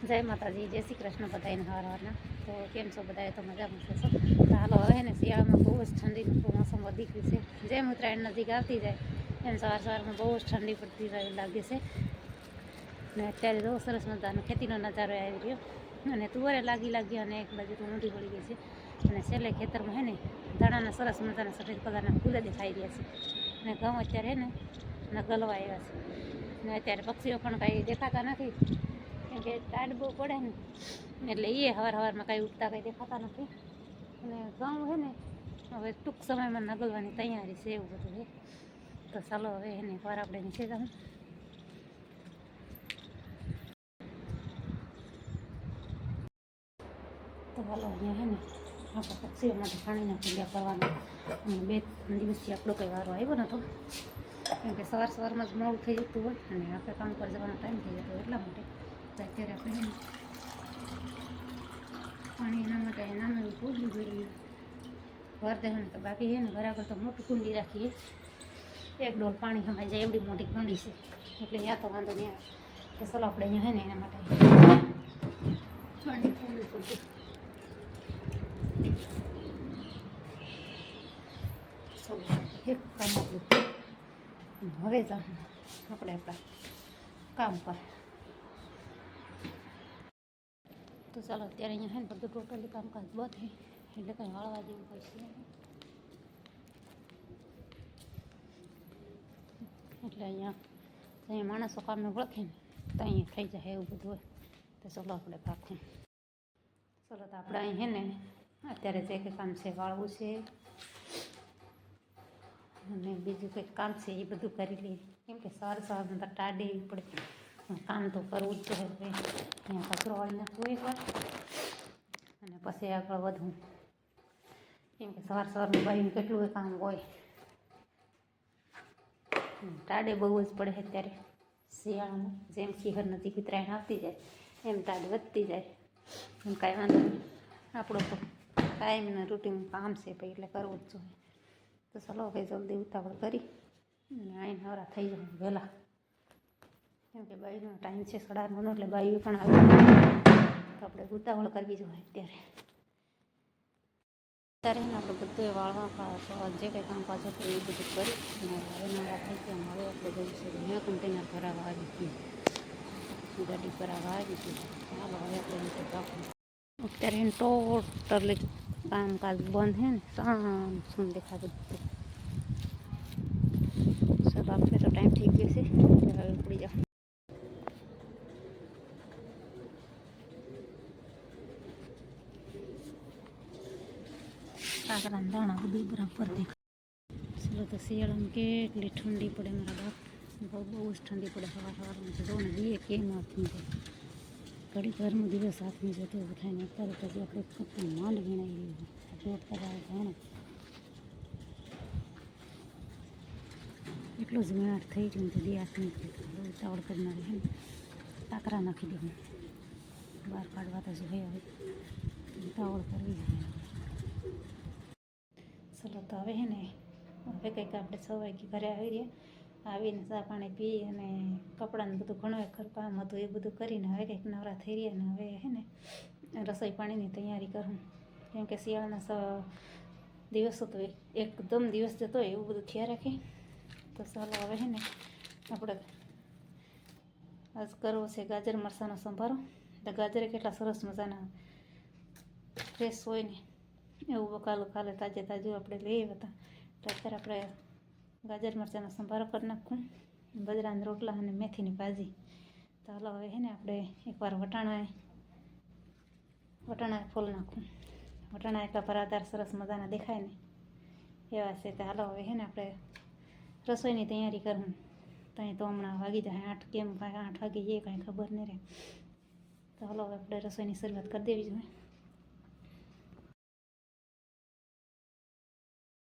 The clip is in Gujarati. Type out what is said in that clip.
જય માતાજી, જય શ્રી કૃષ્ણ બધાને હવાર હવારના. તો કેમ છો બધાએ? તો મજામાં છો? તો હાલો, હવે ને શિયાળામાં બહુ જ ઠંડીનું મોસમ વધી ગયું છે. જેમ ઉત્તરાયણ નજીક આવતી જાય એમ સવારમાં બહુ જ ઠંડી પડતી જાય લાગે છે. ને અત્યારે બહુ સરસ મજાનો ખેતીનો નજારો આવી રહ્યો, અને તુવરે લાગી અને એક બાજુ તો ઊંધી પડી ગઈ છે. અને છેલ્લે ખેતરમાં હે ને ધાણાના સરસ મજાના સફેદ કલરના ફૂલે દેખાઈ રહ્યા છે. અને ઘઉં અત્યારે હે ને ગલવા આવ્યા છે. ને અત્યારે પક્ષીઓ પણ કાંઈ દેખાતા નથી, કેમ કે ટાઢ બહુ પડે ને એટલે એ હવારમાં કાંઈ ઉઠતા કાંઈ દેખાતા નથી. અને ઘઉં છે ને હવે ટૂંક સમયમાં નગલવાની તૈયારી છે, એવું બધું છે. તો ચાલો હવે એને વાર આપણે નીચે જાઉં. તો ચાલો અહીંયા છે ને આપણે પક્ષીઓ માટે પાણીના કુંડા કરવાના. અને 2-3 દિવસથી આપણો કંઈ વારો આવ્યો નહોતો, કેમ કે સવારમાં જ મોડું થઈ જતું હોય અને આપણે કામ પર જવાનો ટાઈમ થઈ જતો હોય, એટલા માટે. અત્યારે આપણે પાણી એના માટે નાનું એવું કુંડું જોઈએ ભર દે. તો બાકી છે ને બરાબર તો મોટું કુંડી રાખીએ, 1 ડોલ પાણી સમાઈ જાય એવડી મોટી કુંડી છે. એટલે ત્યાં તો વાંધો નહીં આવે. તો ચાલો આપણે અહીંયા છે ને એના માટે પાણી કુંડું પડતું. એક કામ આપણું હવે જ આપણે આપણા કામ પર. તો ચાલો અત્યારે અહીંયા છે ને બધું ટોટલી કામકાજ બંધ છે, એટલે કંઈ વાળવા જેવું હોય છે. એટલે અહીંયા માણસો કામને વળખે ને તો અહીંયા થઈ જાય એવું બધું હોય. તો ચાલો આપણે પાકું. ચાલો તો આપણે અહીં છે ને અત્યારે જે કંઈ કામ છે વાળવું છે અને બીજું કંઈક કામ છે એ બધું કરી લઈએ, કેમ કે સવારમાં તો ટાઢી પડે, કામ તો કરવું જ જોઈએ. અહીંયા કચરો વાળી નાખવું એકવાર અને પછી આગળ વધવું, કેમ કે સવારમાં બારીને કેટલું કામ હોય. ટાઢે બહુ જ પડે અત્યારે શિયાળામાં. જેમ શિખર નજીક ઉત્તરાયણ આવતી જાય એમ ટાઢ વધતી જાય. એમ કાંઈ વાંધો નહીં, આપણો તો કાયમના રૂટીન કામ છે ભાઈ, એટલે કરવું જ જોઈએ. તો ચાલો ભાઈ જલ્દી ઉતાવળ કરી અને આઈને નવરા થઈ જાઉં વહેલા, કેમ કે બાઈનો ટાઈમ છે 9:30, એટલે બાઈઓ પણ આવે તો આપણે ઉતાવળ કરવી જોઈએ અત્યારે. અત્યારે આપણે બધું વાળવા જે કંઈ કામકાજ હતું એ બધું કરી અને હવે નવરા થઈ ગયા. હવે આપણે જવું છે અહીંયા કન્ટેનર ભરાવા આવી ગયું, ગાડી ભરાવા આવી ગયું. ચાલો હવે આપણે નીચે પાકું. અત્યારે એને ટોટલી કામકાજ બંધ છે ને, સામ દેખાતું બધું. ચાલો આપણે તો ટાઈમ થઈ ગયો છે, હવે ઉપડી જાઓ. કાકરા દાણા બધું બરાબર દેખાય. ચાલો તો શિયાળામાં કેટલી ઠંડી પડે મારા બાપ, બહુ જ ઠંડી પડે. સવારમાં જો ને એ કેમ હાથમી જાય, ઘડી ઘરનો દિવસ હાથમી જતો એવું થાય ને. અત્યારે તો આપણે કેટલું માંડ ગણાવી રહ્યું જોત કરવા જાણે એટલું જ મેળ થઈ ગયું. તો દી હાથ નીકળી બહુ ઉતાવળ કરનારી છે ને, કાકરા નાખી દેવું બહાર કાઢવા તો જોઈએ. હવે ઉતાવળ કરવી જોઈએ. ચાલો તો હવે છે ને હવે કંઈક આપણે 6 વાગે ઘરે આવી રહ્યા, આવીને ચા પાણી પી અને કપડાને બધું ઘણું કામ હતું એ બધું કરીને હવે કંઈક નવરા થઈ રહ્યા. ને હવે છે ને રસોઈ પાણીની તૈયારી કરું, કેમ કે શિયાળાના દિવસો તો એકદમ દિવસ જતો હોય એવું બધું થયા રાખે. તો ચાલો હવે છે ને આપણે આજ કરવો છે ગાજર મરચાંનો સંભારો. તો ગાજરે કેટલા સરસ મજાના ફ્રેશ હોય ને એવું બકાલું કાલે તાજે તાજું આપણે લઈ આવ્યા હતા. તો અત્યારે આપણે ગાજર મરચાંનો સંભારો કરી નાખું, બજરાના રોટલા અને મેથીની ભાજી. તો હાલો હવે છે ને આપણે એકવાર વટાણા ફોલ નાખું. વટાણા એટલા ભરાદાર સરસ મજાના દેખાય ને એવા છે. તો હાલો હવે છે ને આપણે રસોઈની તૈયારી કરું. ત્યાં તો હમણાં વાગી જાય 8, કેમ 8 વાગી જાય કાંઈ ખબર નહીં રહે. તો હાલો હવે આપણે રસોઈની શરૂઆત કરી દેવી જોઈએ.